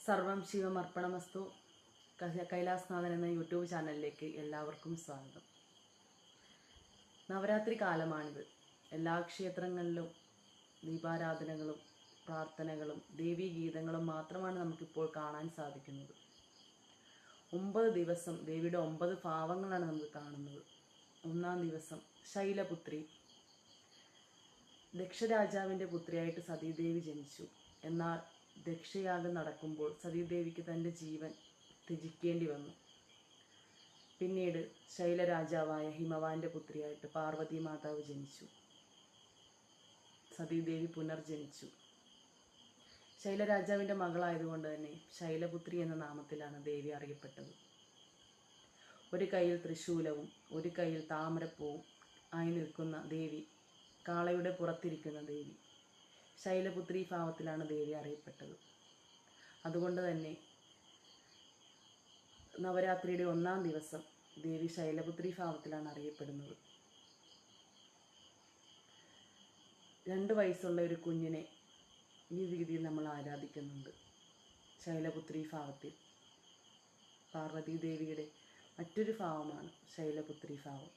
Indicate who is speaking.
Speaker 1: സർവം ശിവമർപ്പണമസ്തു. കൈലാസ്നാഥൻ എന്ന യൂട്യൂബ് ചാനലിലേക്ക് എല്ലാവർക്കും സ്വാഗതം. നവരാത്രി കാലമാണിത്. എല്ലാ ക്ഷേത്രങ്ങളിലും ദീപാരാധനകളും പ്രാർത്ഥനകളും ദേവീഗീതങ്ങളും മാത്രമാണ് നമുക്കിപ്പോൾ കാണാൻ സാധിക്കുന്നത്. 9 ദിവസം ദേവിയുടെ 9 ഭാവങ്ങളാണ് നമുക്ക് കാണുന്നത്. ഒന്നാം ദിവസം ശൈലപുത്രി. ദക്ഷരാജാവിൻ്റെ പുത്രിയായിട്ട് സതീദേവി ജനിച്ചു. എന്നാൽ ദക്ഷയാഗം നടക്കുമ്പോൾ സതീദേവിക്ക് തൻ്റെ ജീവൻ ത്യജിക്കേണ്ടി വന്നു. പിന്നീട് ശൈലരാജാവായ ഹിമവാന്റെ പുത്രിയായിട്ട് പാർവതി മാതാവ് ജനിച്ചു. സതീദേവി പുനർജനിച്ചു. ശൈലരാജാവിൻ്റെ മകളായതുകൊണ്ട് തന്നെ ശൈലപുത്രി എന്ന നാമത്തിലാണ് ദേവി അറിയപ്പെട്ടത്. ഒരു കയ്യിൽ ത്രിശൂലവും ഒരു കയ്യിൽ താമരപ്പൂവും ആയി നിൽക്കുന്ന ദേവി, കാളയുടെ പുറത്തിരിക്കുന്ന ദേവി, ശൈലപുത്രി ഭാവത്തിലാണ് ദേവി അറിയപ്പെട്ടത്. അതുകൊണ്ട് തന്നെ നവരാത്രിയുടെ 1-ാം ദിവസം ദേവി ശൈലപുത്രി ഭാവത്തിലാണ് അറിയപ്പെടുന്നത്. 2 വയസ്സുള്ള ഒരു കുഞ്ഞിനെ ഈ രീതിയിൽ നമ്മൾ ആരാധിക്കുന്നുണ്ട്. ശൈലപുത്രി ഭാവത്തിൽ പാർവതി ദേവിയുടെ മറ്റൊരു ഭാവമാണ് ശൈലപുത്രി ഭാവം.